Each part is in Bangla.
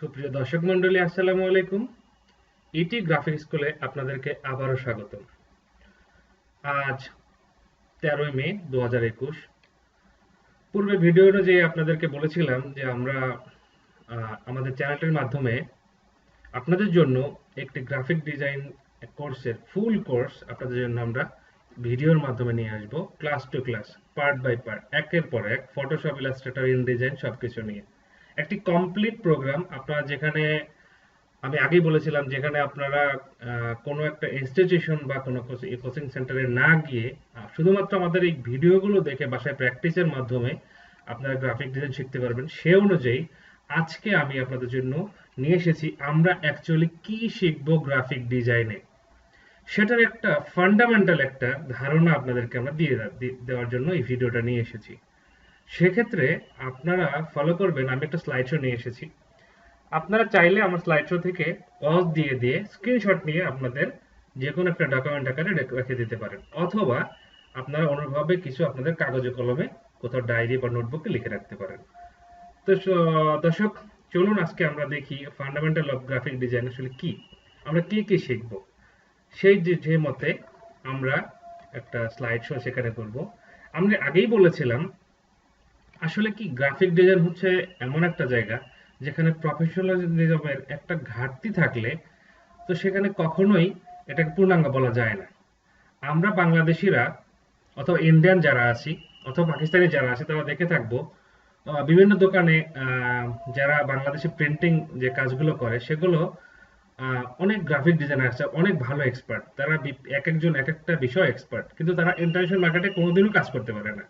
সুপ্রিয় দর্শক মন্ডলী, আসসালামু আলাইকুম। ইটি গ্রাফিক স্কুলে আপনাদেরকে আবারও স্বাগত। আজ 13ই মে 2021। পূর্বে ভিডিও অনুযায়ী আপনাদেরকে বলেছিলাম যে আমরা আমাদের চ্যানেলটির মাধ্যমে আপনাদের জন্য একটি গ্রাফিক ডিজাইন কোর্সের ফুল কোর্স আপনাদের জন্য আমরা ভিডিওর মাধ্যমে নিয়ে আসবো, class to class, part by part, একের পর এক, ফটোশপ, ইলাস্ট্রেটর, ইনডিজাইন সবকিছু নিয়ে একটি কমপ্লিট প্রোগ্রাম। আপনারা যেখানে আমি আগেই বলেছিলাম, যেখানে আপনারা কোনো একটা ইনস্টিটিউশন বা কোনো কোচিং সেন্টারে না গিয়ে শুধুমাত্র আমাদের এই ভিডিওগুলো দেখে বাসায় প্র্যাকটিসের মাধ্যমে আপনারা গ্রাফিক ডিজাইন শিখতে পারবেন। সে অনুযায়ী আজকে আমি আপনাদের জন্য নিয়ে এসেছি আমরা অ্যাকচুয়ালি কি শিখব গ্রাফিক ডিজাইনে, সেটার একটা ফান্ডামেন্টাল একটা ধারণা আপনাদেরকে আমরা দেওয়ার জন্য এই ভিডিওটা নিয়ে এসেছি। সেক্ষেত্রে আপনারা ফলো করবেন। আমি একটা স্লাইড শো নিয়ে এসেছি। আপনারা চাইলে আমার স্লাইড শো থেকে পজ দিয়ে দিয়ে স্ক্রিনশট নিয়ে আপনাদের যে কোনো একটা ডকুমেন্ট আকারে রেখে দিতে পারেন, অথবা আপনারা অনুরূপভাবে কিছু আপনাদের কাগজে কলমে কোথাও ডায়েরি বা নোটবুকে লিখে রাখতে পারেন। তো দর্শক, চলুন আজকে আমরা দেখি ফান্ডামেন্টাল অফ গ্রাফিক ডিজাইন আসলে কি, আমরা কি কি শিখব। সেই যে মতে আমরা একটা স্লাইড শো সেখানে করব। আমরা আগেই বলেছিলাম আসলে কি গ্রাফিক ডিজাইন হচ্ছে এমন একটা জায়গা যেখানে প্রফেশনালিজমের একটা ঘাটতি থাকলে তো সেখানে কখনোই এটাকে পূর্ণাঙ্গ বলা যায় না। আমরা বাংলাদেশিরা অথবা ইন্ডিয়ান যারা আছি অথবা পাকিস্তানি যারা আছে তারা দেখে থাকবো বিভিন্ন দোকানে যারা বাংলাদেশে প্রিন্টিং যে কাজগুলো করে সেগুলো অনেক গ্রাফিক ডিজাইনার আছে, অনেক ভালো এক্সপার্ট। তারা এক একজন এক একটা বিষয় এক্সপার্ট, কিন্তু তারা ইন্টারন্যাশনাল মার্কেটে কোনোদিনও কাজ করতে পারে না।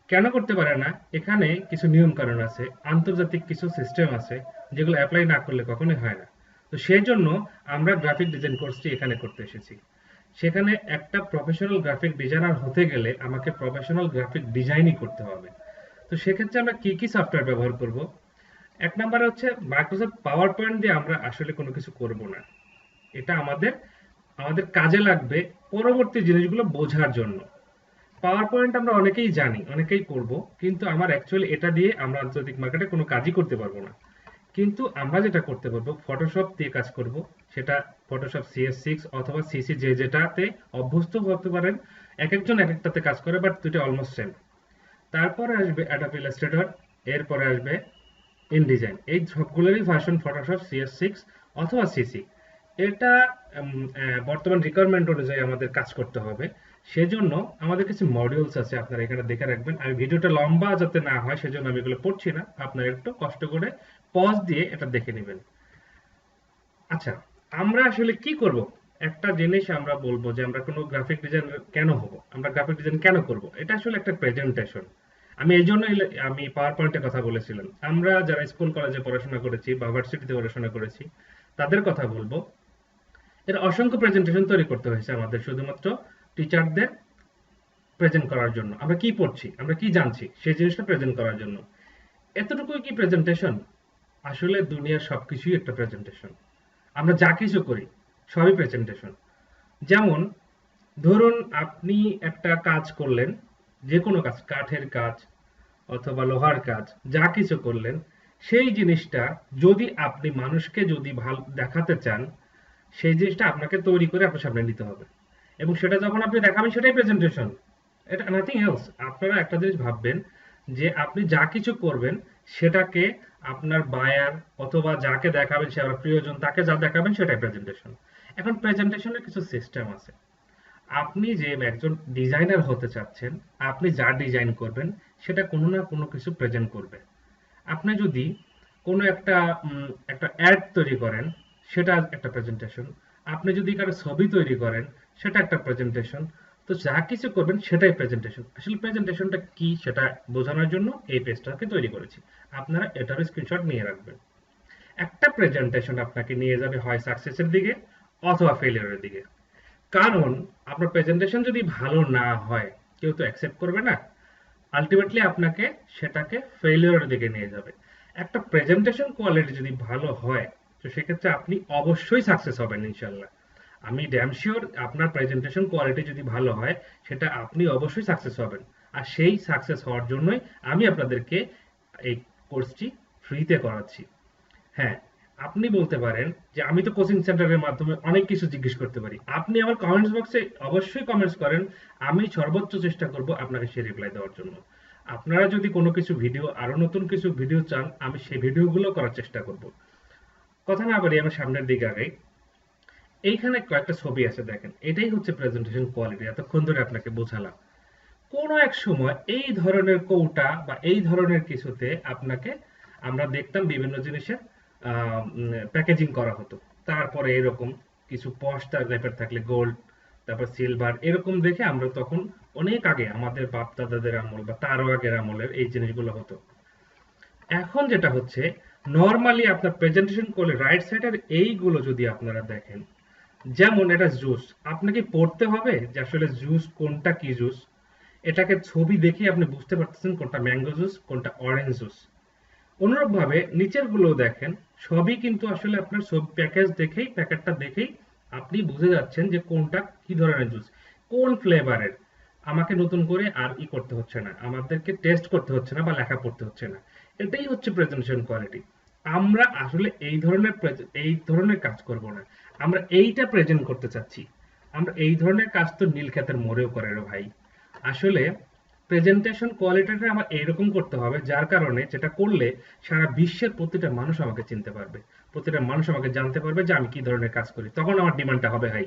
কেন করতে পারে না? এখানে কিছু নিয়ম কানুন আছে, আন্তর্জাতিক কিছু সিস্টেম আছে যেগুলো অ্যাপ্লাই না করলে কখনোই হয় না। তো সেই জন্য আমরা গ্রাফিক ডিজাইন কোর্সটি এখানে করতে এসেছি। সেখানে একটা প্রফেশনাল গ্রাফিক ডিজাইনার হতে গেলে আমাকে প্রফেশনাল গ্রাফিক ডিজাইনই করতে হবে। তো সেক্ষেত্রে আমরা কি কি সফটওয়্যার ব্যবহার করব? এক নম্বরে হচ্ছে মাইক্রোসফট পাওয়ার পয়েন্ট দিয়ে আমরা আসলে কোনো কিছু করব না। এটা আমাদের আমাদের কাজে লাগবে পরবর্তী জিনিসগুলো বোঝার জন্য। পাওয়ার পয়েন্ট আমরা অনেকেই জানি, অনেকেই করব, কিন্তু আমার অ্যাকচুয়ালি এটা দিয়ে আমরা আন্তর্জাতিক মার্কেটে কোনো কাজই করতে পারবো না। কিন্তু আমরা যেটা করতে পারবো, ফটোশপ দিয়ে কাজ করব। সেটা ফটোশপ CS6 অথবা সিসি, যে যেটাতে অভ্যস্ত হতে পারেন। এক একজন এক একটাতে কাজ করে, বাট দুটো অলমোস্ট সেম। তারপরে আসবে অ্যাডোব ইলাস্ট্রেটর, এরপরে আসবে ইনডিজাইন। এই সবগুলোরই ভার্সন ফটোশপ CS6 অথবা সিসি। এটা বর্তমান রিকোয়ারমেন্ট অনুযায়ী আমাদের কাজ করতে হবে। সেজন্য আমাদের কিছু মডিউলস আছে, আপনারা এখানে দেখে রাখবেন। আমি ভিডিওটা লম্বা যাতে না হয় সেজন্য আমি এগুলো পড়ছি না, আপনারা একটু কষ্ট করে পজ দিয়ে এটা দেখে নেবেন। আচ্ছা, আমরা আসলে কি করব? একটা জিনিস আমরা বলবো যে আমরা কোনো গ্রাফিক ডিজাইন কেন হব, আমরা গ্রাফিক ডিজাইন কেন করব। এটা আসলে একটা প্রেজেন্টেশন। আমি এই জন্য আমি পাওয়ার পয়েন্টের কথা বলেছিলাম। আমরা যারা স্কুল কলেজে পড়াশোনা করেছি বা ভার্সিটিতে পড়াশোনা করেছি তাদের কথা বলবো। এর অসংখ্য প্রেজেন্টেশন তৈরি করতে হয়েছে আমাদের শুধুমাত্র টিচারদের প্রেজেন্ট করার জন্য। আমরা কি পড়ছি, আমরা কি জানছি সেই জিনিসটা প্রেজেন্ট করার জন্য। এতটুকুই কি প্রেজেন্টেশন? আসলে দুনিয়ার সবকিছুই একটা প্রেজেন্টেশন। আমরা যা কিছু করি সবই প্রেজেন্টেশন। যেমন ধরুন আপনি একটা কাজ করলেন, যে কোনো কাজ, কাঠের কাজ অথবা লোহার কাজ, যা কিছু করলেন, সেই জিনিসটা যদি আপনি মানুষকে যদি ভালো দেখাতে চান, সেই জিনিসটা আপনাকে তৈরি করে আপনার সামনে নিতে হবে, এবং সেটা যখন আপনি দেখাবেন সেটাই প্রেজেন্টেশন। এটা নাথিং এলস। আপনারা একটা জিনিস ভাববেন যে আপনি যা কিছু করবেন সেটাকে আপনার বায়ার অথবা যাকে দেখাবেন, সে আপনার প্রিয়জন, তাকে যা দেখাবেন সেটাই প্রেজেন্টেশন। এখন প্রেজেন্টেশনের কিছু সিস্টেম আছে। আপনি যে একজন ডিজাইনার হতে চাচ্ছেন, আপনি যা ডিজাইন করবেন সেটা কোনো না কোনো কিছু প্রেজেন্ট করবে। আপনি যদি কোনো একটা অ্যাড তৈরি করেন, সেটা একটা প্রেজেন্টেশন। আপনি যদি কারো ছবি তৈরি করেন, সেটা একটা প্রেজেন্টেশন। তো যা কিছু করবেন সেটাই প্রেজেন্টেশন। আসলে প্রেজেন্টেশনটা কি সেটা বোঝানোর জন্য এই পেজটাকে তৈরি করেছি। আপনারা এটারও স্ক্রিনশট নিয়ে রাখবেন। একটা প্রেজেন্টেশন আপনাকে নিয়ে যাবে হয় সাকসেসের দিকে অথবা ফেলিওরের দিকে। কারণ আপনার প্রেজেন্টেশন যদি ভালো না হয়, কেউ তো অ্যাকসেপ্ট করবে না। আলটিমেটলি আপনাকে সেটাকে ফেলিওরের দিকে নিয়ে যাবে। একটা প্রেজেন্টেশন কোয়ালিটি যদি ভালো হয়, তো সেক্ষেত্রে আপনি অবশ্যই সাকসেস হবেন ইনশাল্লাহ। আমি ড্যাম শিওর আপনার প্রেজেন্টেশন কোয়ালিটি যদি ভালো হয়, সেটা আপনি অবশ্যই সাকসেস হবেন। আর সেই সাকসেস হওয়ার জন্যই আমি আপনাদেরকে এই কোর্সটি ফ্রিতে করাচ্ছি। হ্যাঁ, আপনি বলতে পারেন যে আমি তো কোচিং সেন্টারের মাধ্যমে অনেক কিছু জিজ্ঞেস করতে পারি। আপনি আমার কমেন্টস বক্সে অবশ্যই কমেন্টস করেন। আমি সর্বোচ্চ চেষ্টা করব আপনাকে সেই রিপ্লাই দেওয়ার জন্য। আপনারা যদি কোনো কিছু ভিডিও, আরো নতুন কিছু ভিডিও চান, আমি সেই ভিডিওগুলো করার চেষ্টা করব। কথা না বাড়িয়ে আমি সামনের দিকে আগাই। এইখানে কয়েকটা ছবি আছে দেখেন। এটাই হচ্ছে প্রেজেন্টেশন কোয়ালিটি। এতক্ষণ ধরে আপনাকে বোঝালাম। কোনো এক সময় এই ধরনের কৌটা বা এই ধরনের কিছুতে আপনাকে আমরা দেখতাম বিভিন্ন জিনিসের প্যাকেজিং করা হতো। তারপরে এরকম কিছু পশটা টাইপের থাকলে গোল্ড, তারপর সিলভার, এরকম দেখে আমরা তখন অনেক আগে আমাদের বাপ দাদাদের আমল বা তারও আগের আমলের এই জিনিসগুলো হতো। এখন যেটা হচ্ছে, নর্মালি আপনার প্রেজেন্টেশন করলে রাইট সাইডের এইগুলো যদি আপনারা দেখেন, যেমন এটা জুস, আপনাকে পড়তে হবে যে আসলে জুস কোনটা কি জুস। এটাকে ছবি দেখে আপনি বুঝতে পারতেছেন কোনটা ম্যাঙ্গো জুস কোনটা অরেঞ্জ জুস। অনুরূপভাবে নিচের গুলো দেখেন, সবই কিন্তু আসলে আপনার সব প্যাকেজ দেখেই, প্যাকেটটা দেখেই আপনি বুঝে যাচ্ছেন যে কোনটা কি ধরনের জুস, কোন ফ্লেভারের। আমাকে নতুন করে আর করতে হচ্ছে না, আমাদেরকে টেস্ট করতে হচ্ছে না বা লেখা পড়তে হচ্ছে না। এটাই হচ্ছে প্রেজেন্টেশন কোয়ালিটি। আমরা আসলে এই ধরনের কাজ করব না। আমরা এইটা প্রেজেন্ট করতে চাচ্ছি। আমরা এই ধরনের কাজ তো নীলক্ষেতের মোড়েও করে রে ভাই। আসলে প্রেজেন্টেশন কোয়ালিটিটা আমার এরকম করতে হবে, যার কারণে যেটা করলে সারা বিশ্বের প্রতিটা মানুষ আমাকে চিনতে পারবে, প্রতিটা মানুষ আমাকে জানতে পারবে যে আমি কি ধরনের কাজ করি, তখন আমার ডিমান্ডটা হবে হাই।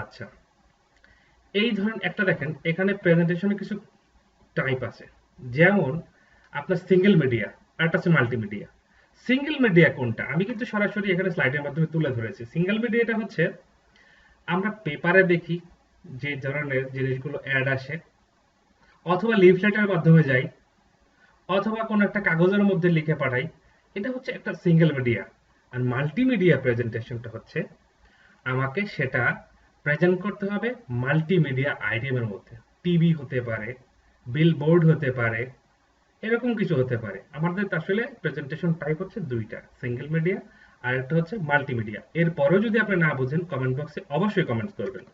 আচ্ছা, এই ধরেন একটা দেখেন, এখানে প্রেজেন্টেশনের কিছু টাইপ আছে। যেমন আপনার সিঙ্গেল মিডিয়া, আর একটা হচ্ছে মাল্টিমিডিয়া। সিঙ্গেল মিডিয়া কোনটা, আমি কিন্তু সরাসরি এখানে স্লাইডের মাধ্যমে তুলে ধরেছি। সিঙ্গেল মিডিয়াটা হচ্ছে আমরা পেপারে দেখি যে ধরনের জিনিসগুলো অ্যাড আসে, অথবা লিফলেটের মাধ্যমে যাই, অথবা কোনো একটা কাগজের মধ্যে লিখে পাঠাই। এটা হচ্ছে একটা সিঙ্গেল মিডিয়া। আর মাল্টিমিডিয়া প্রেজেন্টেশনটা হচ্ছে আমাকে সেটা প্রেজেন্ট করতে হবে মাল্টিমিডিয়া আইটেমের মধ্যে। টিভি হতে পারে, বিলবোর্ড হতে পারে, এরকম কিছু হতে পারে। আমাদের আসলে প্রেজেন্টেশন টাইপ হচ্ছে দুইটা, সিঙ্গেল মিডিয়া আর একটা হচ্ছে মাল্টিমিডিয়া। এরপরেও যদি আপনি না বুঝেন, কমেন্ট বক্সে অবশ্যই কমেন্টস করবেন।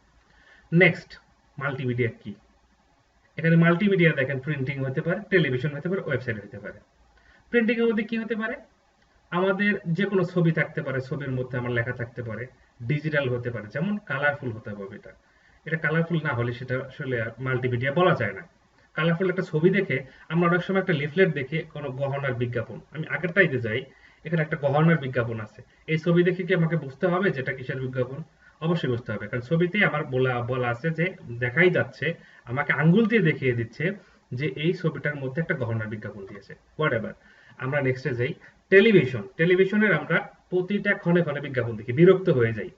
নেক্সট, মাল্টিমিডিয়া কি? এখানে মাল্টিমিডিয়া দেখেন, প্রিন্টিং হতে পারে, টেলিভিশন হতে পারে, ওয়েবসাইট হতে পারে। প্রিন্টিং এর মধ্যে কি হতে পারে? আমাদের যে কোনো ছবি থাকতে পারে, ছবির মধ্যে আমার লেখা থাকতে পারে। ডিজিটাল হতে পারে, যেমন কালারফুল হতে হবে। এটা এটা কালারফুল না হলে সেটা আসলে মাল্টিমিডিয়া বলা যায় না। কালারফুল একটা ছবি দেখে, আমরা অনেক সময় একটা লিফলেট দেখে কোনো গহনার বিজ্ঞাপন, আমি আগেরটাইতে যাই, এখানে একটা গহনার বিজ্ঞাপন আছে, এই ছবি দেখে কি আমাকে বুঝতে হবে যে এটা কিসের বিজ্ঞাপন? অবশ্যই বুঝতে হবে, কারণ ছবিতেই আমার বলা বলা আছে যে দেখাই যাচ্ছে, আমাকে আঙ্গুল দিয়ে দেখিয়ে দিচ্ছে যে এই ছবিটার মধ্যে একটা গহনার বিজ্ঞাপন দিয়েছে। What ever. আমরা নেক্সটে যাই। টেলিভিশনের আমরা প্রতিটা ক্ষণে ক্ষণে বিজ্ঞাপন দেখি, বিরক্ত হয়ে যাই।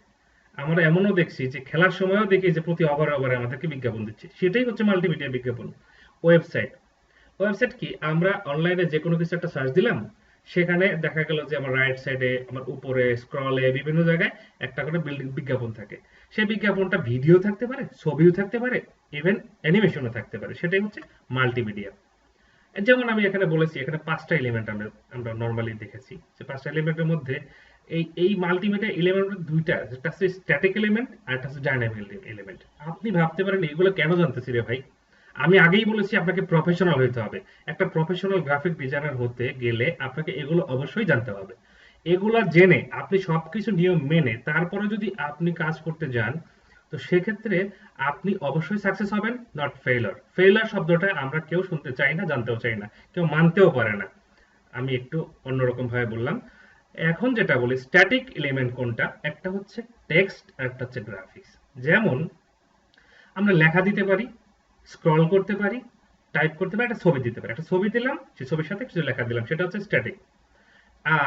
আমরা এমনও দেখছি যে খেলার সময়ও দেখি যে প্রতি ওভারে ওভারে আমাদেরকে বিজ্ঞাপন দিচ্ছে, সেটাই হচ্ছে মাল্টিমিডিয়া বিজ্ঞাপন। ওয়েবসাইট, ওয়েবসাইট কি? আমরা অনলাইনে যে কোনো কিছু একটা সার্চ দিলাম, সেখানে দেখা গেল যে আমার রাইট সাইডে, আমার উপরে স্ক্রলে বিভিন্ন জায়গায় একটা করে বিজ্ঞাপন থাকে। সেই বিজ্ঞাপনটা ভিডিও থাকতে পারে, ছবিও থাকতে পারে, ইভেন অ্যানিমেশনও থাকতে পারে। সেটাই হচ্ছে মাল্টিমিডিয়া। যেমন আমি এখানে বলেছি, এখানে পাঁচটা এলিমেন্ট আমরা আমরা নর্মালি দেখেছি, যে পাঁচটা এলিমেন্টের মধ্যে এই এই মাল্টিমিডিয়া এলিমেন্ট দুইটা, একটা হচ্ছে স্ট্যাটিক এলিমেন্ট আর একটা হচ্ছে ডাইনামিক এলিমেন্ট। আপনি ভাবতে পারেন এগুলো কেন জানতেছি রে ভাই? আমি আগেই বলেছি আপনাকে প্রফেশনাল হইতে হবে। একটা প্রফেশনাল গ্রাফিক ডিজাইনার হতে গেলে আপনাকে এগুলো অবশ্যই জানতে হবে। এগুলা জেনে আপনি সবকিছু নিয়ম মেনে তারপরে যদি আপনি কাজ করতে যান, তো সেক্ষেত্রে আপনি অবশ্যই সাকসেস হবেন, নট ফেইলার। ফেইলার শব্দটা আমরা কেউ শুনতে চাই না, জানতেও চাই না, কেউ মানতেও পারে না। আমি একটু অন্যরকম ভাবে বললাম। এখন যেটা বলি, স্ট্যাটিক এলিমেন্ট কোনটা? একটা হচ্ছে টেক্সট আর একটা হচ্ছে গ্রাফিক্স। যেমন আমরা লেখা দিতে পারি, স্ক্রল করতে পারি, টাইপ করতে পারি, একটা ছবি দিতে পারি। একটা ছবি দিলাম, সেই ছবির সাথে কিছু লেখা দিলাম, সেটা হচ্ছে স্ট্যাটিক।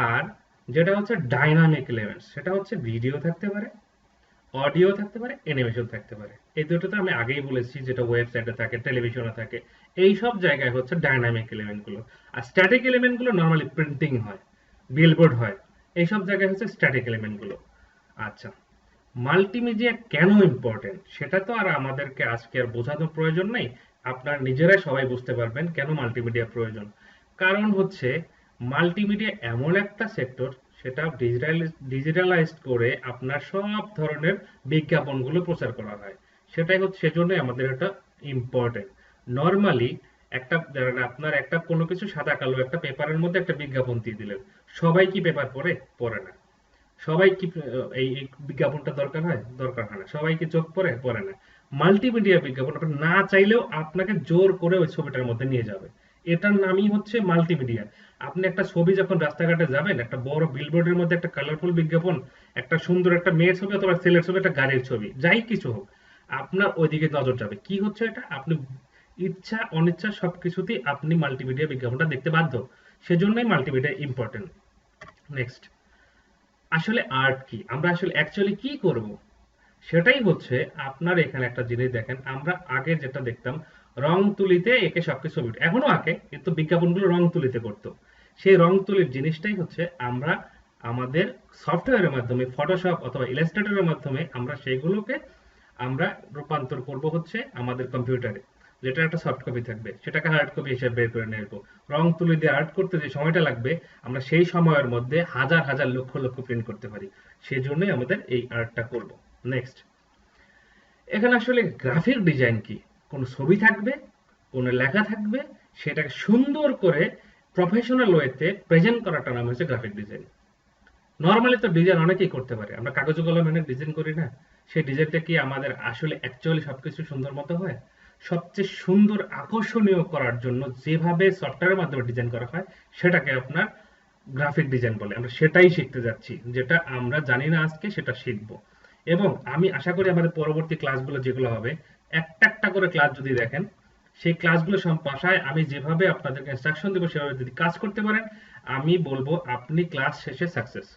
আর যেটা হচ্ছে ডাইনামিক এলিমেন্টস, সেটা হচ্ছে ভিডিও থাকতে পারে, অডিও থাকতে পারে, অ্যানিমেশন থাকতে পারে। এই দুটো তো আমি আগেই বলেছি, যেটা ওয়েবসাইটে থাকে, টেলিভিশনে থাকে। এই সব জায়গায় হচ্ছে ডাইনামিক এলিমেন্ট গুলো। আর স্ট্যাটিক এলিমেন্ট গুলো নর্মালি প্রিন্টিং হয়, বিলবোর্ড হয়, এই সব জায়গায় হচ্ছে স্ট্যাটিক এলিমেন্ট গুলো। আচ্ছা, মাল্টিমিডিয়া কেন ইম্পর্টেন্ট সেটা তো আর আমাদেরকে আজকে আর বোঝানোর প্রয়োজন নেই। আপনারা নিজেরাই সবাই বুঝতে পারবেন কেন মাল্টিমিডিয়া প্রয়োজন। কারণ হচ্ছে মাল্টিমিডিয়া এমন একটা সেক্টর, সেটা ডিজিটালাইজড করে আপনার সব ধরনের বিজ্ঞাপনগুলো প্রচার করা হয়। সেটাই হচ্ছে, সেজন্যই আমাদের এটা ইম্পর্টেন্ট। নর্মালি একটা ধরেন আপনার একটা কোনো কিছু সাদা কালো একটা পেপারের মধ্যে একটা বিজ্ঞাপন দিয়ে দিলেন, সবাই কি পেপার পড়ে? পড়ে না। সবাই কি এই বিজ্ঞাপনটা দরকার হয় না। সবাই কি চোখ পড়ে? পড়ে না। মাল্টিমিডিয়া বিজ্ঞাপন আপনি না চাইলেও আপনাকে জোর করে ওই ছবিটার মধ্যে নিয়ে যাবে। এটার নামই হচ্ছে মাল্টিমিডিয়া। আপনি একটা ছবি যখন রাস্তাঘাটে যাবেন, একটা বড় বিলবোর্ডের মধ্যে একটা কালারফুল বিজ্ঞাপন, একটা সুন্দর একটা মেয়ের ছবি অথবা ছেলের ছবি, একটা গাড়ির ছবি, যাই কিছু হোক, আপনার ওইদিকে নজর যাবে। কি হচ্ছে এটা? আপনি ইচ্ছা অনিচ্ছা সবকিছুতেই আপনি মাল্টিমিডিয়া বিজ্ঞাপনটা দেখতে বাধ্য। সেজন্যই মাল্টিমিডিয়া ইম্পর্টেন্ট। নেক্সট, আসলে আর্ট কি? আমরা আসলে অ্যাকচুয়ালি কি করব? সেটাই হচ্ছে, আপনার এখানে একটা জিনিস দেখেন, আমরা আগে যেটা দেখতাম রং তুলিতে এঁকে সবকিছু ছবি, এখনো আঁকে, কিন্তু বিজ্ঞাপনগুলো রং তুলিতে করতো। সেই রং তুলির জিনিসটাই হচ্ছে আমরা আমাদের সফটওয়্যারের মাধ্যমে, ফটোশপ অথবা ইলাস্ট্রেটরের মাধ্যমে আমরা সেগুলোকে আমরা রূপান্তর করব হচ্ছে আমাদের কম্পিউটারে, যেটা একটা সফট কপি থাকবে, সেটাকে হার্ড কপি হিসেবে বের করে নেব। রং তুলি দিয়ে আর্ট করতে যে সময়টা লাগবে, আমরা সেই সময়ের মধ্যে হাজার হাজার লক্ষ লক্ষ প্রিন্ট করতে পারি। সেই জন্যই আমাদের এই আর্টটা করব। নেক্সট, এখানে আসলে গ্রাফিক ডিজাইন কি? কোনো ছবি থাকবে, কোনো লেখা থাকবে, সেটাকে সুন্দর করে প্রফেশনাল ওয়েতে প্রেজেন্ট করাটা নাম হচ্ছে গ্রাফিক ডিজাইন। নরমালি তো ডিজাইন অনেকেই করতে পারে, আমরা কাগজ কলমে অনেক ডিজাইন করি না? সেই ডিজাইনটা কি আমাদের আসলে অ্যাকচুয়ালি সবকিছু সুন্দর মতো হয়? সবচেয়ে সুন্দর আকর্ষণীয় করার জন্য যেভাবে সফটওয়্যারের মাধ্যমে ডিজাইন করা হয়, সেটাকে আপনার গ্রাফিক ডিজাইন বলে। আমরা সেটাই শিখতে যাচ্ছি, যেটা আমরা জানি না আজকে, সেটা শিখব। এবং আমি আশা করি আমাদের পরবর্তী ক্লাসগুলো যেগুলো হবে, একটা একটা করে ক্লাস যদি দেখেন, সেই ক্লাসগুলো সব বাসায় আমি যেভাবে আপনাদেরকে ইনস্ট্রাকশন দেবো সেভাবে যদি কাজ করতে পারেন, আমি বলবো আপনি ক্লাস শেষে সাকসেস।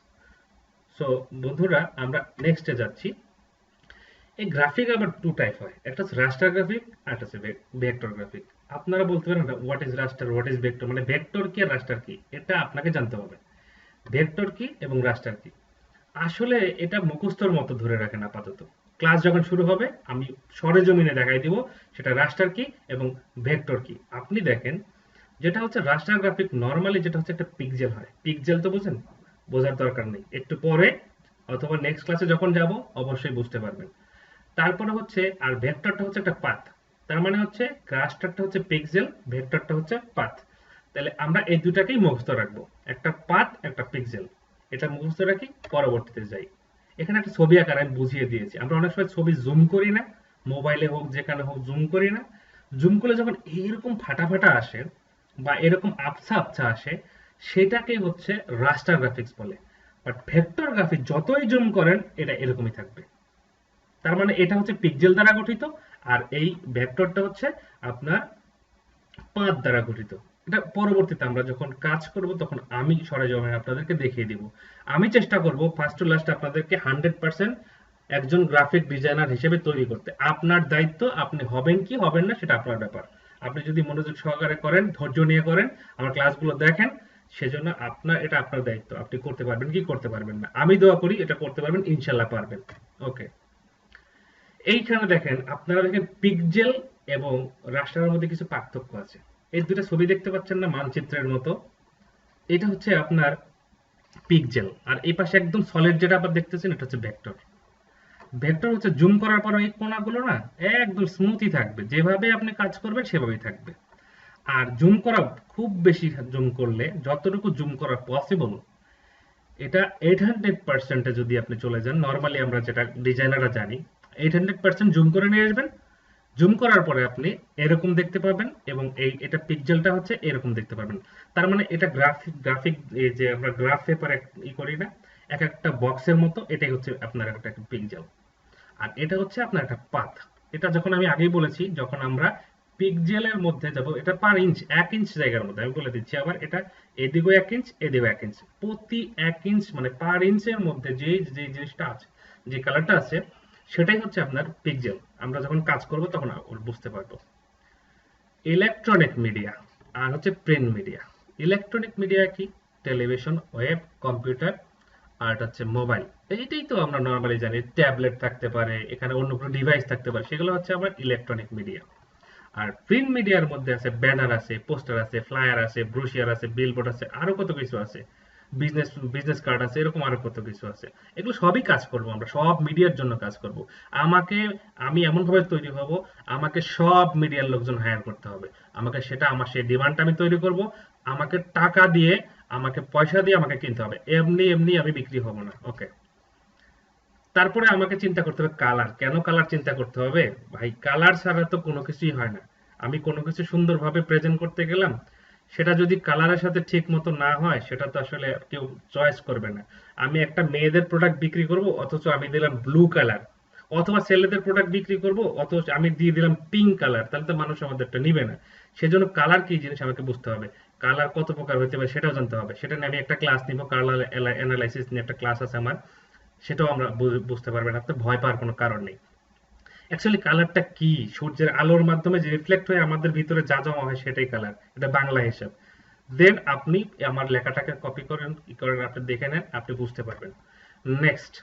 সো বন্ধুরা, আমরা নেক্সটে যাচ্ছি। এই গ্রাফিক আবার টু টাইপ হয়, একটা হচ্ছে রাস্টার গ্রাফিক আর একটা হচ্ছে ভেক্টর গ্রাফিক। আপনারা বলতে পারেন what is raster, what is vector, মানে ভেক্টর কি আর রাস্টার কি, এটা আপনাকে জানতে হবে। ভেক্টর কি এবং রাস্টার কি, আসলে এটা মুখস্থর মতো ধরে রাখেন আপাতত। ক্লাস যখন শুরু হবে আমি সরেজমিনে দেখাই দিব সেটা রাস্টার কি এবং ভেক্টর কি। আপনি দেখেন, যেটা হচ্ছে রাস্টার গ্রাফিক, নরমালি যেটা হচ্ছে একটা পিক্সেল হয়। পিক্সেল তো বোঝেন? বোঝার দরকার নেই, একটু পরে অথবা নেক্সট ক্লাসে যখন যাব অবশ্যই বুঝতে পারবেন। তারপরে হচ্ছে, আর ভেক্টরটা হচ্ছে একটা পাথ। তার মানে হচ্ছে রাস্টারটা হচ্ছে পিক্সেল, ভেক্টরটা হচ্ছে পাথ। তাহলে আমরা এই দুটাকেই মুখস্থ রাখবো, একটা পাথ একটা পিক্সেল। এটা মুখস্থ রাখি, পরবর্তীতে যাই। এখানে একটা ছবি আকার আমি বুঝিয়ে দিয়েছি। আমরা অনেক সময় ছবি জুম করি না, মোবাইলে হোক যেখানে হোক জুম করি না। জুম করলে যখন এইরকম ফাটা ফাটা আসে বা এরকম আবছা আবছা আসে, সেটাকে হচ্ছে রাস্টার গ্রাফিক্স বলে। বাট ভেক্টর গ্রাফিক্স যতই জুম করেন এটা এরকমই থাকবে। তার মানে এটা হচ্ছে পিক্সেল দ্বারা গঠিত, আর এই ভেক্টরটা হচ্ছে আপনার পাঁচ দ্বারা গঠিত। এটা পরবর্তীতে আমরা যখন কাজ করব তখন আমি সরেজমিনে আপনাদেরকে দেখিয়ে দিব। আমি চেষ্টা করব ফার্স্ট টু লাস্ট আপনাদেরকে 100% একজন গ্রাফিক ডিজাইনার হিসেবে তৈরি করতে। আপনার দায়িত্ব, আপনি হবেন কি হবেন না সেটা আপনার ব্যাপার। আপনি যদি মনোযোগ সহকারে করেন, ধৈর্য নিয়ে করেন, আমার ক্লাসগুলো দেখেন, সেজন্য আপনার, এটা আপনার দায়িত্ব। আপনি করতে পারবেন কি করতে পারবেন না, আমি দোয়া করি এটা করতে পারবেন, ইনশাল্লাহ পারবেন। ওকে, এইখানে দেখেন, আপনারা দেখেন পিক্সেল এবং রাস্টারের মধ্যে কিছু পার্থক্য আছে। এই দুটো ছবি দেখতে পাচ্ছেন না মানচিত্রের মতো? এটা হচ্ছে আপনার পিক্সেল, আর এই পাশে একদম সলিড যেটা আপনারা দেখতেছেন এটা হচ্ছে ভেক্টর। ভেক্টর হচ্ছে জুম করার পর এই কোণাগুলো না একদম স্মুথই থাকবে, যেভাবে আপনি কাজ করবেন সেভাবেই থাকবে। আর জুম করা, খুব বেশি জুম করলে, যতটুকু জুম করা পসিবল, এটা 800% যদি আপনি চলে যান, নর্মালি আমরা যেটা ডিজাইনাররা জানি, 800% জুম করে নিয়ে আসবেন। জুম করার পরে আপনি এরকম দেখতে পাবেন, এবং এটা পিক্সেলটা হচ্ছে এরকম দেখতে পাবেন। তার মানে এটা গ্রাফিক এই যে আমরা গ্রাফ পেপারে ই করি না, এক একটা বক্সের মতো, এটাই হচ্ছে আপনার একটা পিক্সেল। আর এটা হচ্ছে আপনার একটা পাথ। এটা যখন আমি আগেই বলেছি, যখন আমরা পিক্সেলের মধ্যে যাব, এটা পার ইঞ্চ, 1 ইঞ্চ জায়গার মধ্যে, আমি বলে দিচ্ছি আবার, এটা এদিকেও 1 ইঞ্চ এদিকেও 1 ইঞ্চ, প্রতি 1 ইঞ্চ মানে পার ইঞ্চের মধ্যে যে যে জিনিসটা আছে, যে কালারটা আছে, সেটাই হচ্ছে আপনার পিক্সেল। আমরা যখন কাজ করব তখন বুঝতে পারবো। ইলেকট্রনিক মিডিয়া আর হচ্ছে প্রিন্ট মিডিয়া। ইলেকট্রনিক মিডিয়া কি? টেলিভিশন, ওয়েব, কম্পিউটার, আর এটা হচ্ছে মোবাইল। এইটাই তো আমরা নর্মালি জানি, ট্যাবলেট থাকতে পারে, এখানে অন্য কোনো ডিভাইস থাকতে পারে, সেগুলো হচ্ছে আমার ইলেকট্রনিক মিডিয়া। আর প্রিন্ট মিডিয়ার মধ্যে আছে ব্যানার আছে, পোস্টার আছে, ফ্লায়ার আছে, ব্রোশিয়ার আছে, বিলবোর্ড আছে, আরো কত কিছু আছে, বিজনেস বিজনেস কার্ড আছে, এরকম আরো কত কিছু আছে। এগুলো সবই কাজ করব, আমরা সব মিডিয়ার জন্য কাজ করব। আমাকে, আমি এমন ভাবে তৈরি হব, আমাকে সব মিডিয়ার লোকজন হায়ার করতে হবে। আমাকে সেটা, আমার সেই ডিমান্ডটা আমি তৈরি করব। আমাকে টাকা দিয়ে আমাকে পয়সা দিয়ে আমাকে কিনতে হবে, এমনি এমনি আমি বিক্রি হব না। ওকে, তারপরে আমাকে চিন্তা করতে হবে কালার। কেন কালার চিন্তা করতে হবে? ভাই কালার ছাড়া তো কোনো কিছুই হয় না। আমি কোনো কিছু সুন্দরভাবে প্রেজেন্ট করতে গেলাম, সেটা যদি কালারের সাথে ঠিক মতো না হয়, সেটা তো আসলে কেউ চয়েস করবে না। আমি একটা মেয়েদের প্রোডাক্ট বিক্রি করব, অথচ আমি দিলাম ব্লু কালার, অথবা ছেলেদের প্রোডাক্ট বিক্রি করব, অথচ আমি দিয়ে দিলাম পিঙ্ক কালার, তাহলে তো মানুষ আমাদেরটা নিবে না। সেজন্য কালার কি জিনিস আমাকে বুঝতে হবে, কালার কত প্রকার হতে পারে সেটাও জানতে হবে। সেটা নিয়ে আমি একটা ক্লাস নিব, কালার অ্যানালাইসিস নিয়ে একটা ক্লাস আছে আমার, সেটাও আমরা বুঝতে পারবেন। আপনার ভয় পাওয়ার কোনো কারণ নেই। অ্যাকচুয়ালি কালারটা কি? সূর্যের আলোর মাধ্যমে যে রিফ্লেক্ট হয়ে আমাদের ভিতরে যা জমা হয় সেটাই কালার, এটা বাংলা হিসাব। দেন আপনি আমার লেখাটাকে কপি করেন, কি করেন আপনি দেখে নেন, আপনি বুঝতে পারবেন। নেক্সট,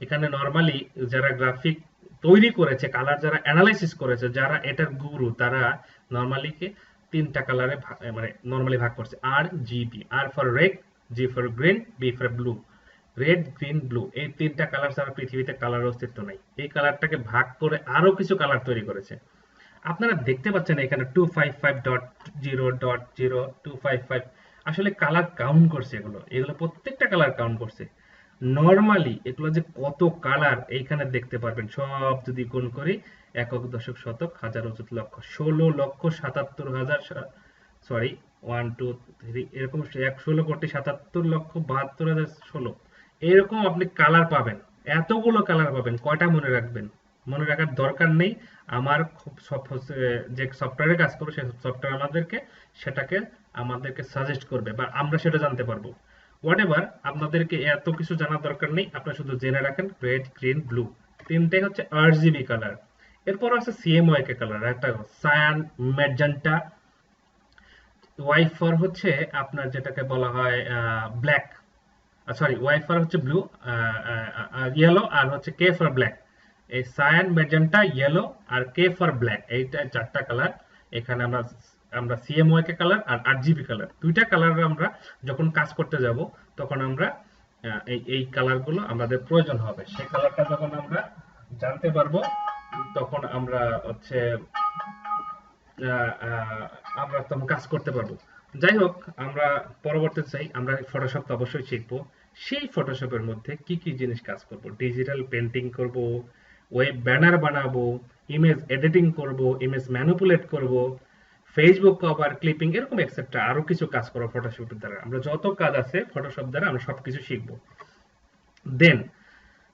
এখানে নর্মালি যারা গ্রাফিক তৈরি করেছে, কালার যারা অ্যানালাইসিস করেছে, যারা এটার গুরু, তারা নর্মালি কে তিনটা কালারে মানে নর্মালি ভাগ করছে, R GB. R for red, G for green, B for blue. Red, green, blue, এই তিনটা কালার ছাড়া পৃথিবীতে কালার অস্তিত্ব নাই। এই কালারটাকে ভাগ করে আরো কিছু কালার তৈরি করেছে। আপনারা দেখতে পাচ্ছেন এখানে 255.0.0 255, আসলে কালার কাউন্ট করছে, এগুলো এগুলো প্রত্যেকটা কালার কাউন্ট করছে। নর্মালি এগুলো যে কত কালার এইখানে দেখতে পারবেন, সব যদি গুণ করি, একক, দশক, শতক, হাজার, অযুত, লক্ষ, 16,77,000, সরি, 1 2 3, এরকম 16,77,72,016, এরকম আপনি কালার পাবেন। এতগুলো কালার পাবেন, কয়টা মনে রাখবেন? মনে রাখার দরকার নেই। আমার খুব যে সফটওয়্যারে কাজ করবো, সেই সফটওয়্যার সেটাকে আমাদেরকে সাজেস্ট করবে, বা আমরা সেটা জানতে পারবো। হোয়াট এভার, আপনাদেরকে এত কিছু জানার দরকার নেই, আপনারা শুধু জেনে রাখেন রেড, গ্রিন, ব্লু, তিনটাই হচ্ছে আরজিবি কালার। এরপর আছে সিএমওয়াইকে কালার, একটা সায়ান, ম্যাজেন্টা, ওয়াই ফর হচ্ছে আপনার যেটাকে বলা হয় ব্ল্যাক, সরি, ওয়াই ফর হচ্ছে ব্লু, ইয়েলো, আর হচ্ছে কে ফর ব্ল্যাক। এই সায়ান, ম্যাজেন্টা, ইয়েলো আর কে ফর ব্ল্যাক, এইটা চারটা কালার। এখানে আমরা আমরা সিএমওয়াই কে কালার আর আরজিবি কালার, দুইটা কালার আমরা যখন কাজ করতে যাব, তখন আমরা এই এই কালারগুলো আমাদের প্রয়োজন হবে। সেই কালারটা যখন আমরা জানতে পারবো, তখন আমরা হচ্ছে আহ, আহ, আমরা তখন কাজ করতে পারবো। যাই হোক, আমরা পরবর্তীতে চাই, আমরা ফটোশপ তো অবশ্যই শিখবো। সেই ফটোশপের মধ্যে কি কি জিনিস কাজ করব? ডিজিটাল পেন্টিং করব, ওয়েব ব্যানার বানাবো, ইমেজ এডিটিং করব, ইমেজ ম্যানিপুলেট করব, ফেসবুক কভার, ক্লিপিং, এরকম এক্সেট্রা আরো কিছু কাজ করবো ফটোশপের দ্বারা। আমরা যত কাজ আছে ফটোশপ দ্বারা আমরা সবকিছু শিখবো। দেন,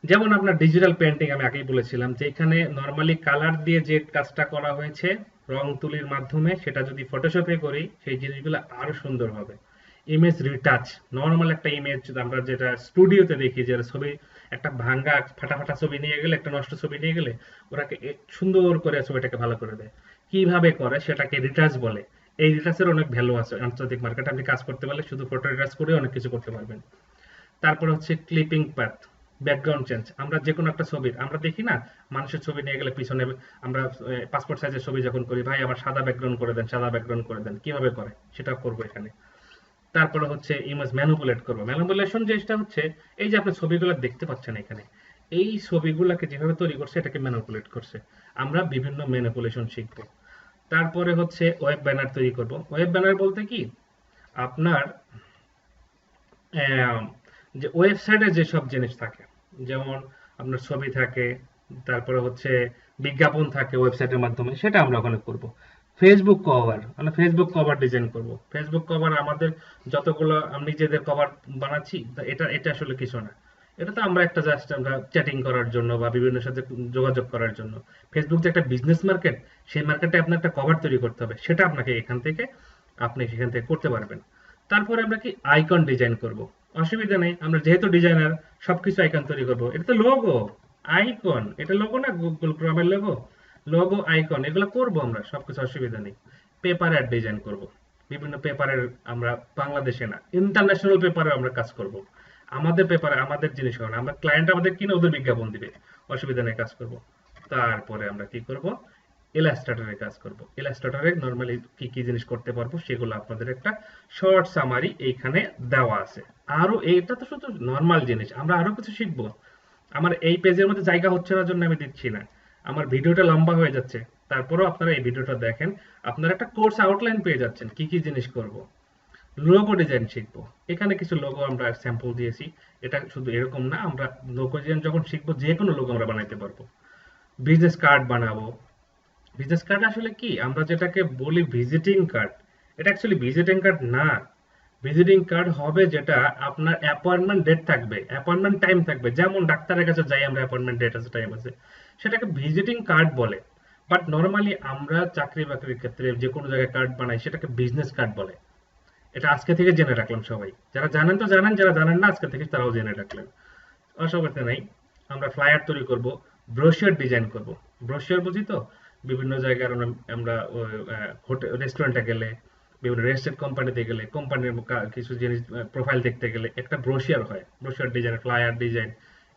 যেমন আপনার ডিজিটাল পেন্টিং, আমি আগেই বলেছিলাম যে এখানে নর্মালি কালার দিয়ে যে কাজটা করা হয়েছে রং তুলির মাধ্যমে, সেটা যদি ফটোশপে করি, সেই জিনিসগুলো আরো সুন্দর হবে। ইমেজ রিটাচ, নর্মাল একটা ইমেজ আমরা যেটা স্টুডিওতে দেখি, যে ছবি একটা ভাঙ্গা ফাটা ফাটা ছবি নিয়ে গেলে, একটা নষ্ট ছবি নিয়ে গেলে, ওরাকে সুন্দর করে ছবিটাকে ভালো করে দেয়। কিভাবে করে সেটাকে রিটাচ বলে। এই রিটাচের অনেক ভ্যালু আছে আন্তর্জাতিক মার্কেটে, আপনি কাজ করতে পারলে শুধু ফটো রিটাচ করে অনেক কিছু করতে পারবেন। তারপর হচ্ছে ক্লিপিং পাথ, ব্যাকগ্রাউন্ড চেঞ্জ। আমরা যে কোনো একটা ছবির, আমরা দেখি না, মানুষের ছবি নিয়ে গেলে পিছনে আমরা পাসপোর্ট সাইজের ছবি যখন করি, ভাই আমার সাদা ব্যাকগ্রাউন্ড করে দেন, সাদা ব্যাকগ্রাউন্ড করে দেন, কিভাবে করে সেটা করবো এখানে। তারপরে হচ্ছে ইমেজ ম্যানিপুলেট করবো। ম্যানিপুলেশন জিনিসটা হচ্ছে, এই যে আপনি ছবিগুলো দেখতে পাচ্ছেন এখানে, এই ছবিগুলোকে যেভাবে তৈরি করছে, এটাকে ম্যানিপুলেট করছে। আমরা বিভিন্ন ম্যানিপুলেশন শিখবো। তারপরে হচ্ছে ওয়েব ব্যানার তৈরি করব। ওয়েব ব্যানার বলতে কি, আপনার আহ, যে ওয়েবসাইটে যেসব জিনিস থাকে, যেমন আপনার ছবি থাকে, তারপরে হচ্ছে বিজ্ঞাপন থাকে ওয়েবসাইটের মাধ্যমে, সেটা আমরা ওখানে করব। ফেসবুক কভার, আমরা ফেসবুক কভার ডিজাইন করব। ফেসবুক কভার আমাদের যতগুলো আমরা নিজেদের কভার বানাচ্ছি, এটা এটা আসলে কিছু না। এটা তো আমরা একটা জাস্ট আমরা চ্যাটিং করার জন্য বা বিভিন্ন সাথে যোগাযোগ করার জন্য। ফেসবুক যে একটা বিজনেস মার্কেট, সেই মার্কেটে আপনার একটা কভার তৈরি করতে হবে, সেটা আপনাকে এখান থেকে, আপনি সেখান থেকে করতে পারবেন। তারপরে আমরা কি আইকন ডিজাইন করব। অসুবিধা নেই, আমরা যেহেতু ডিজাইনার, সবকিছু আইকন তৈরি করব। এটা তো লোগো, আইকন, এটা লোগো না, গুগল ক্রোমের লোগো, লোগো, আইকন, এগুলো করব আমরা সবকিছু, অসুবিধা নেই। পেপার অ্যাড ডিজাইন করব, বিভিন্ন পেপারের, আমরা বাংলাদেশে না, ইন্টারন্যাশনাল পেপারে আমরা কাজ করব। আমাদের পেপারে আমাদের জিনিস হবে না, আমরা ক্লায়েন্ট আমাদের কিনে ওদের বিজ্ঞাপন দিবে, অসুবিধা নেই, কাজ করব। তারপরে আমরা কি করব, ইলাস্ট্রেটরে কাজ করব। ইলাস্ট্রেটরে নরমালি কি কি জিনিস করতে পারবো, সেগুলো আপনাদের একটা শর্ট সামারি এইখানে দেওয়া আছে। আরো এইটা তো শুধু নরমাল জিনিস, আমরা আরো কিছু শিখবো। আমার এই পেজের মধ্যে জায়গা হচ্ছে না জন্য আমি দিচ্ছি না, আমার ভিডিওটা লম্বা হয়ে যাচ্ছে। তারপরেও আপনারা এই ভিডিওটা দেখেন, আপনারা একটা কোর্স আউটলাইন পেয়ে যাচ্ছেন কি কি জিনিস করব। লোগো ডিজাইন শিখবো। এখানে কিছু লোগো আমরা স্যাম্পল দিয়েছি। এটা শুধু এরকম না, আমরা লোগো ডিজাইন যখন শিখবো যে কোনো লোগো আমরা বানাইতে পারবো। বিজনেস কার্ড বানাবো। বিজনেস কার্ড আসলে কি, আমরা যেটাকে বলি ভিজিটিং কার্ড, এটা অ্যাকচুয়ালি ভিজিটিং কার্ড না। ভিজিটিং কার্ড হবে যেটা আপনার অ্যাপয়েন্টমেন্ট ডেট থাকবে, অ্যাপয়েন্টমেন্ট টাইম থাকবে, যেমন ডাক্তারের কাছে যাই আমরা, অ্যাপয়েন্টমেন্ট ডেট আছে, টাইম আছে, সেটাকে ভিজিটিং কার্ড বলে। বাট নর্মালি আমরা চাকরি বাকরির ক্ষেত্রে যে কোনো জায়গায় কার্ড বানাই সেটাকে বিজনেস কার্ড বলে। এটা আজকে থেকে জেনে রাখলাম সবাই, যারা জানেন তো জানেন, যারা জানেন না আজকে থেকে তারাও জেনে রাখলেন, অসুবিধা নাই। আমরা ফ্লায়ার তৈরি করব, ব্রোশিওর ডিজাইন করব। ব্রোশিওর বুঝি তো, বিভিন্ন জায়গায় আমরা হোটেল রেস্টুরেন্টে গেলে, বিভিন্ন রেস্টেড কোম্পানিতে গেলে, কোম্পানির কিছু জিনিস প্রোফাইল দেখতে গেলে একটা ব্রোশিওর হয়, ব্রোশিওর ডিজাইন, ফ্লায়ার ডিজাইন,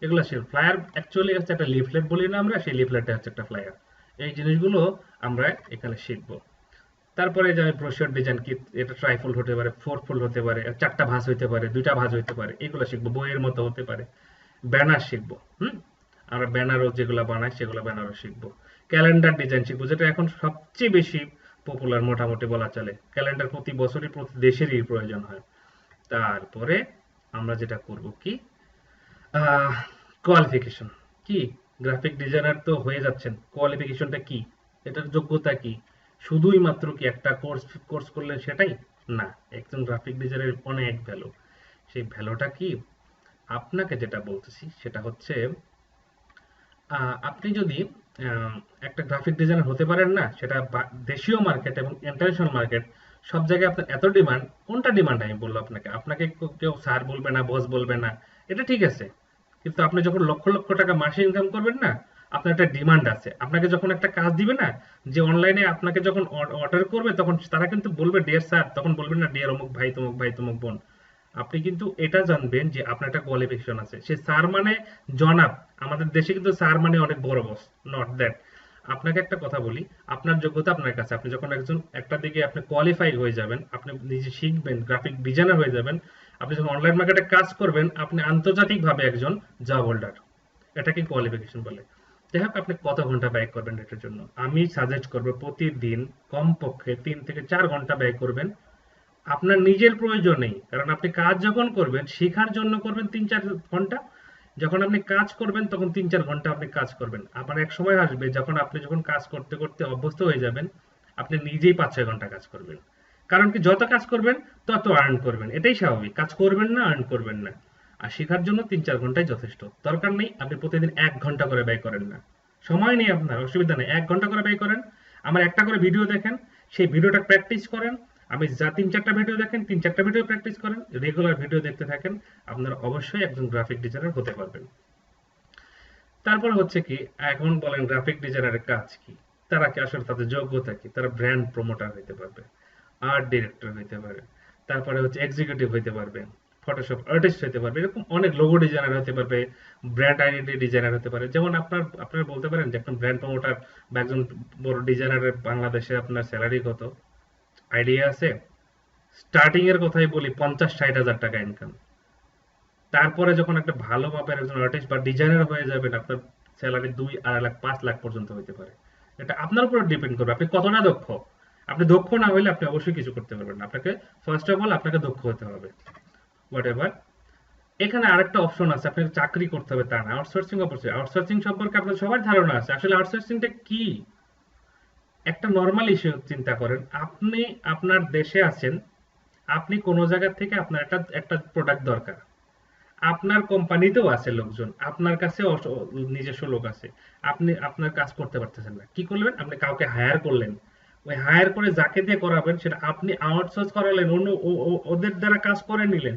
এগুলো শিখব। ফ্লায়ার অ্যাকচুয়ালি হচ্ছে একটা লিফলেট বলি না আমরা, সেই লিফলেটটা হচ্ছে একটা ফ্লায়ার। এই জিনিসগুলো আমরা এখানে শিখবো। তারপরে যে ব্রোশিওর ডিজাইন কি, এটা ট্রাইফোল্ড হতে পারে, ফোর ফোল্ড হতে পারে, চারটা ভাঁজ হতে পারে, দুইটা ভাঁজ হতে পারে, এগুলো শিখবো। বইয়ের মতো হতে পারে। ব্যানার শিখবো। আমরা ব্যানারও যেগুলো বানাই সেগুলো ব্যানারও শিখবো। ক্যালেন্ডার ডিজাইন শিখবো, যেটা এখন সবচেয়ে বেশি পপুলার মোটামুটি বলা চলে। ক্যালেন্ডার প্রতি বছরই প্রতি দেশেরই প্রয়োজন হয়। তারপরে আমরা যেটা করব কি, কোয়ালিফিকেশন কি, গ্রাফিক ডিজাইনার তো হয়ে যাচ্ছেন, কোয়ালিফিকেশনটা কি, এটার যোগ্যতা কি, শুধুই মাত্র কি একটা কোর্স কোর্স করলে সেটাই না। একজন গ্রাফিক ডিজাইনের অনেক ভ্যালু। সেই ভ্যালুটা কি, আপনাকে যেটা বলতেছি সেটা হচ্ছে, আপনি যদি একটা গ্রাফিক ডিজাইনার হতে পারেন না, সেটা দেশীয় মার্কেট এবং ইন্টারন্যাশনাল মার্কেট সব জায়গায় আপনার এত ডিমান্ড। কোনটা ডিমান্ড আমি বলবো আপনাকে, আপনাকে কেউ স্যার বলবে না, বস বলবে না, এটা ঠিক আছে। কিন্তু আপনি যখন লক্ষ লক্ষ টাকা মাসে ইনকাম করবেন না, আপনার একটা ডিমান্ড আছে। আপনাকে যখন একটা কাজ দিবে না, যে অনলাইনে আপনাকে যখন অর্ডার করবে, তখন তারা কিন্তু বলবে ডিয়ার স্যার, তখন বলবেন না ডিয়ার অমুক ভাই, তমুক ভাই, তমুক বোন। আপনি কিন্তু এটা জানবেন যে আপনার একটা কোয়ালিফিকেশন আছে। সে স্যার মানে জনাব। আমাদের দেশে কিন্তু স্যার মানে অনেক বড় বস, নট দ্যাট। আপনাকে একটা কথা বলি, আপনার যোগ্যতা আপনার কাছে। আপনি যখন একজন একটা দিকে আপনি কোয়ালিফাই হয়ে যাবেন, আপনি নিজে শিখবেন, গ্রাফিক ডিজাইনার হয়ে যাবেন, আপনি যখন অনলাইন মার্কেটে কাজ করবেন, আপনি আন্তর্জাতিকভাবে একজন জব হোল্ডার। এটাকে কোয়ালিফিকেশন বলে। যাই হোক, আপনি কত ঘন্টা ব্যয় করবেন এটার জন্য, আমি সাজেস্ট করবো প্রতিদিন কমপক্ষে 3 থেকে 4 ঘন্টা ব্যয় করবেন। আপনার নিজের প্রয়োজনেই, কারণ আপনি কাজ যখন করবেন, শেখার জন্য করবেন 3-4 ঘন্টা। যখন আপনি কাজ করবেন তখন 3-4 ঘন্টা আপনি কাজ করবেন। আপনার এক সময় আসবে যখন আপনি যখন কাজ করতে করতে অভ্যস্ত হয়ে যাবেন, আপনি নিজেই 5-6 ঘন্টা কাজ করবেন। কারণ কি, যত কাজ করবেন তত আর্ন করবেন, এটাই স্বাভাবিক। কাজ করবেন না, আর্ন করবেন না। আর শেখার জন্য 3-4 ঘন্টাই যথেষ্ট। দরকার নেই আপনি প্রতিদিন 1 ঘন্টা করে ব্যয় করেন না। সময় নেই আপনার, অসুবিধা নেই, 1 ঘন্টা করে ব্যয় করেন। আমার একটা করে ভিডিও দেখেন, সেই ভিডিওটা প্র্যাকটিস করেন। আমি যা 3-4টা ভিডিও দেখেন, 3-4টা ভিডিও প্র্যাকটিস করেন, রেগুলার ভিডিও দেখতে থাকেন, আপনারা অবশ্যই একজন গ্রাফিক ডিজাইনার হতে পারবেন। তারপর হচ্ছে কি, এখন বলেন গ্রাফিক ডিজাইনারের কাজ কি, তারা কি আসলে তাদের যোগ্যতা কি, তারা ব্র্যান্ড প্রমোটার হতে পারবে, আর্ট ডিরেক্টর হতে পারে, তারপরে হচ্ছে এক্সিকিউটিভ হতে পারবে, ফটোশপ আর্টিস্ট হতে পারবে, এরকম অনেক লোগো ডিজাইনার হতে পারবে, ব্র্যান্ড আইডেন্টি ডিজাইনার হতে পারে। যেমন আপনার বলতে পারেন যে একজন ব্র্যান্ড প্রমোটার বা একজন বড় ডিজাইনারের বাংলাদেশে আপনার স্যালারি কত, আইডিয়া আছে? স্টার্টিং এর কথাই বলি, 50-60 হাজার টাকা ইনকাম। তারপরে যখন একটা ভালো মাপের একজন আর্টিস্ট বা ডিজাইনার হয়ে যাবেন, আপনার স্যালারি 2-2.5 লাখ 5 লাখ পর্যন্ত হতে পারে। এটা আপনার উপর ডিপেন্ড করবে আপনি কতটা দক্ষ। আপনি দক্ষ না হলে আপনি অবশ্যই কিছু করতে পারবেন না। আপনাকে ফার্স্ট অফ অল আপনাকে দক্ষ হতে হবে। What ever. এখানে আরেকটা অপশন আছে, আপনাকে চাকরি করতে হবে তা না, আউটসোর্সিং অপরচুনিটি। আউটসোর্সিং সম্পর্কে আপনার সবার ধারণা আছে। আসলে আউটসোর্সিংটা কি, একটা নর্মাল ইস্যু চিন্তা করেন। আপনি আপনার দেশে আছেন, আপনি কোনো জায়গা থেকে আপনার একটা একটা প্রোডাক্ট দরকার, আপনার কোম্পানিতেও আছে লোকজন, আপনার কাছে নিজস্ব লোক আছে, আপনি আপনার কাজ করতে পারতেছেন না, কি করলেন? আপনি কাউকে হায়ার করলেন। ওই হায়ার করে যাকে দিয়ে করাবেন সেটা আপনি আউটসোর্স করালেন, অন্য ওদের দ্বারা কাজ করে নিলেন।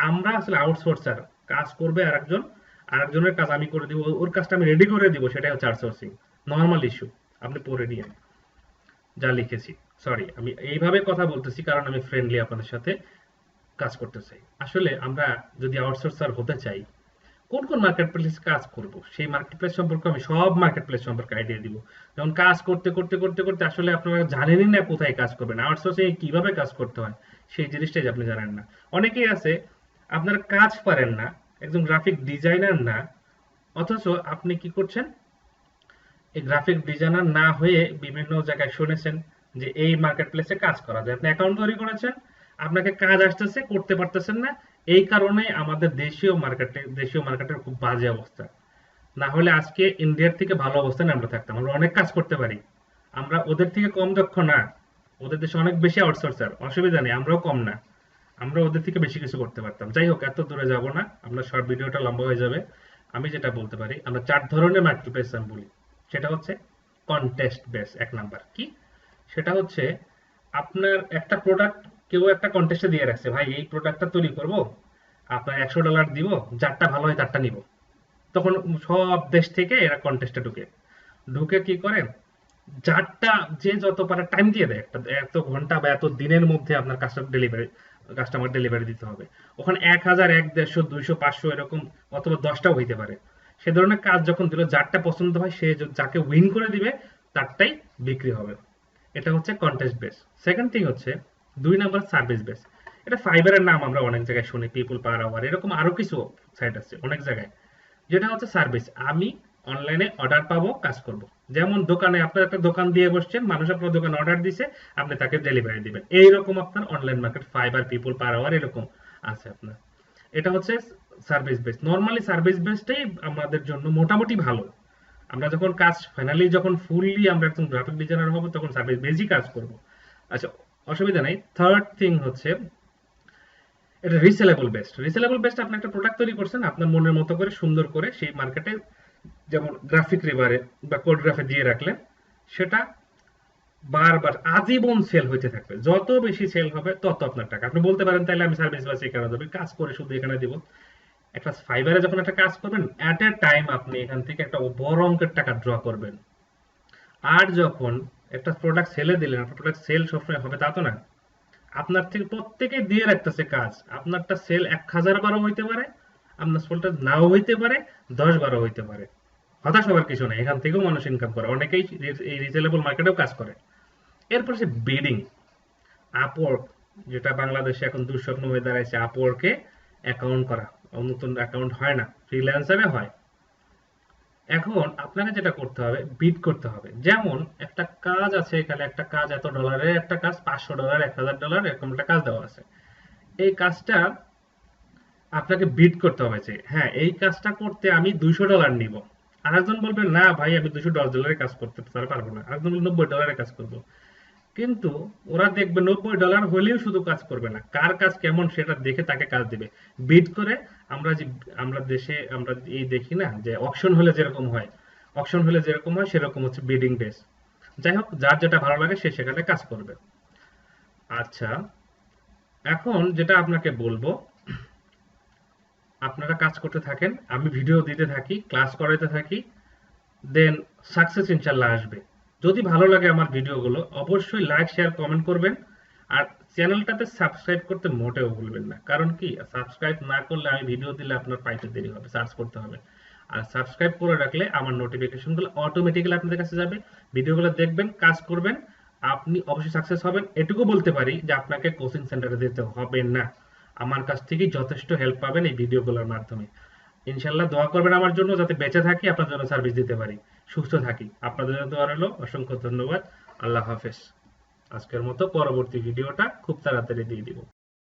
আমরা আসলে আউটসোর্সার, কাজ করবে আরেকজন, আরেকজনের কাজ আমি করে দিব, ওর কাজটা আমি রেডি করে দিব, সেটাই হচ্ছে আউটসোর্সিং। নর্মাল ইস্যু, আপনি পড়ে নিয়ে যা লিখেছি। সরি, আমি এইভাবে কথা বলতেছি কারণ আমি ফ্রেন্ডলি আপনাদের সাথে কাজ করতে চাই। আসলে আমরা যদি আউটসোর্সার হতে চাই, কোন কোন মার্কেট প্লেস কাজ করব, সেই মার্কেট প্লেস সম্পর্কে আমি সব মার্কেট প্লেস সম্পর্কে আইডিয়া দিব। যেমন কাজ করতে করতে করতে করতে আসলে আপনারা জানেনই না কোথায় কাজ করবেন, আউটসোর্সিং এ কিভাবে কাজ করতে হয় সেই জিনিসটাই আপনি জানেন না। অনেকেই আছে আপনারা কাজ পারেন না, একজন গ্রাফিক ডিজাইনার না, অথচ আপনি কি করছেন, এই গ্রাফিক ডিজাইনার না হয়ে বিভিন্ন জায়গায় শুনেছেন যে এই মার্কেট প্লেসে কাজ করা যায়। আপনি অ্যাকাউন্ট তৈরি করেছেন, আপনাকে কাজ আসতেছে, করতে পারতেছেন না। এই কারণে আমাদের দেশীয় মার্কেটের খুব বাজে অবস্থা। না হলে আজকে ইন্ডিয়ার থেকে ভালো অবস্থানে আমরা থাকতাম, আমরা অনেক কাজ করতে পারি। আমরা ওদের থেকে কম দক্ষ না, ওদের দেশে অনেক বেশি আউটসোর্সার, অসুবিধা নেই, আমরাও কম না, আমরা ওদের থেকে বেশি কিছু করতে পারতাম। যাই হোক, এত দূরে যাব না, আপনার শর্ট ভিডিওটা লম্বা হয়ে যাবে। আমি যেটা বলতে পারি, আমরা 4 ধরনের মার্কেট প্লেস আমি বলি। সেটা হচ্ছে কন্টেস্ট বেস, এক নাম্বার কি, সেটা হচ্ছে আপনার একটা প্রোডাক্ট কেউ একটা কন্টেস্টে দিয়ে রাখছে, ভাই এই প্রোডাক্টটা তৈরি করব, আপনার $100 দিব, যারটা ভালো হয় তারটা নিব। তখন সব দেশ থেকে এরা কন্টেস্টে ঢুকে, ঢুকে কি করে, যারটা যে যত পারে টাইম দিয়ে দেয়, একটা এত ঘন্টা বা এত দিনের মধ্যে আপনার কাস্টমার ডেলিভারি দিতে হবে। ওখানে 1000, 150, 200, 500 এরকম, অথবা 10টাও হইতে পারে। সে ধরনের কাজ যখন দিল, যারটা পছন্দ হয় সে যাকে উইন করে দিবে তারটাই বিক্রি হবে। এটা হচ্ছে কন্টেস্ট বেস। সেকেন্ড থিং হচ্ছে 2 নাম্বার সার্ভিস বেস। এটা ফাইবারের নাম আমরা অনেক জায়গায় শুনি, পিপল পার আওয়ার, এরকম আরো কিছু সাইট আছে অনেক জায়গায়। যেটা হচ্ছে সার্ভিস, আমি অনলাইনে অর্ডার পাবো, কাজ করব। যেমন দোকানে আপনার একটা দোকান দিয়ে বসছেন, মানুষ আপনার দোকানে অর্ডার দিছে, আপনি তাকে ডেলিভারি দিবেন। এইরকম আপনার online market, Fiverr, People Per Hour এরকম আছে আপনার। এটা হচ্ছে সার্ভিস বেস। নর্মালি সার্ভিস বেসটাই আমাদের জন্য মোটামুটি ভালো। আমরা যখন কাজ ফাইনালি, যখন ফুললি আমরা একদম গ্রাফিক ডিজাইনার হবো, তখন সার্ভিস বেসই কাজ করব। আচ্ছা, অসুবিধা নাই। থার্ড থিং হচ্ছে এটা রিসেলেবল বেস্ট। রিসেলেবল বেস্ট, আপনি একটা প্রোডাক্ট তৈরি করছেন আপনার মনের মতো করে, সুন্দর করে, সেই মার্কেটে যেমন গ্রাফিক রিভারে বা কোড গ্রাফে দিয়ে রাখলেন, সেটা বারবার আজীবন সেল হইতে থাকবে। যত বেশি সেল হবে তত আপনার টাকা। আপনি বলতে পারেন তাহলে আমি সার্ভিস বাস এখানে দেবো, কাজ করে শুধু এখানে দিব। একটা ফাইবারে যখন একটা কাজ করবেন, অ্যাট এ টাইম আপনি এখান থেকে একটা বড় অঙ্কের টাকা ড্র করবেন। আর যখন একটা প্রোডাক্ট সেলে দিলেন, একটা প্রোডাক্ট সেল সবসময় হবে তা তো না। আপনার থেকে প্রত্যেকে দিয়ে রাখতেছে কাজ, আপনারটা সেল 1000 বারও হইতে পারে, আপনার সেলটা নাও হইতে পারে, 10 বারও হইতে পারে। হতাশ হওয়ার কিছু নেই, এখান থেকেও মানুষ ইনকাম করে, অনেকেই এই রিজনেবল মার্কেটেও কাজ করে। এরপর সে বিডিং, আপওয়ার্ক, যেটা বাংলাদেশে এখন দুঃস্বপ্ন হয়ে দাঁড়াইছে, আপওয়ার্কে অ্যাকাউন্ট করা। নতুন অ্যাকাউন্ট হয় না, ফ্রিল্যান্সারে হয়। এখন আপনাকে যেটা করতে হবে, বিড করতে হবে। যেমন একটা কাজ আছে, এখানে একটা কাজ $এত, একটা কাজ $500, $1000 এরকম একটা কাজ দেওয়া আছে। এই কাজটা আপনাকে বিড করতে হবে যে হ্যাঁ, এই কাজটা করতে আমি $200 নিব। আরেকজন বলবে না ভাই, আমি $210 কাজ করতে পারবো না। আরেকজন বলবে $90 কাজ করবো। কিন্তু ওরা দেখবে $90 হলেও শুধু কাজ করবে না, কার কাজ কেমন সেটা দেখে তাকে কাজ দিবে। বিড করে, আমরা যে আমরা দেশে আমরা এই দেখি না যে অকশন হলে যেরকম হয় সেরকম হচ্ছে বিডিং বেস। যাই হোক, যার যেটা ভালো লাগে সে সেখানে কাজ করবে। আচ্ছা, এখন যেটা আপনাকে বলবো, আপনারা কাজ করতে থাকেন, আমি ভিডিও দিতে থাকি, ক্লাস করাইতে থাকি, দেন সাকসেস ইনশাল্লাহ আসবে। যদি ভালো লাগে আমার ভিডিওগুলো, অবশ্যই লাইক, শেয়ার, কমেন্ট করবেন। আর চ্যানেলটাতে সাবস্ক্রাইব করতে মোটেও ভুলবেন না, কারণ কি, সাবস্ক্রাইব না করলে আমি ভিডিও দিলে আপনার পাইতে দেরি হবে, সার্চ করতে হবে। আর সাবস্ক্রাইব করে রাখলে আমার নোটিফিকেশনগুলো অটোমেটিক্যালি আপনাদের কাছে যাবে, ভিডিওগুলো দেখবেন, কাজ করবেন, আপনি অবশ্যই সাকসেস হবেন। এটুকু বলতে পারি যে আপনাকে কোচিং সেন্টারে যেতে হবে না, আমার কাছ থেকেই যথেষ্ট হেল্প পাবেন এই ভিডিওগুলোর মাধ্যমে। ইনশাল্লাহ দোয়া করবেন আমার জন্য, যাতে বেঁচে থাকি, আপনার জন্য সার্ভিস দিতে পারি, সুস্থ থাকি। আপনাদের জন্য দোয়া রইল, অসংখ্য ধন্যবাদ। আল্লাহ হাফেজ। আজকের মতো পরবর্তী ভিডিওটা খুব তাড়াতাড়ি দিয়ে দিব।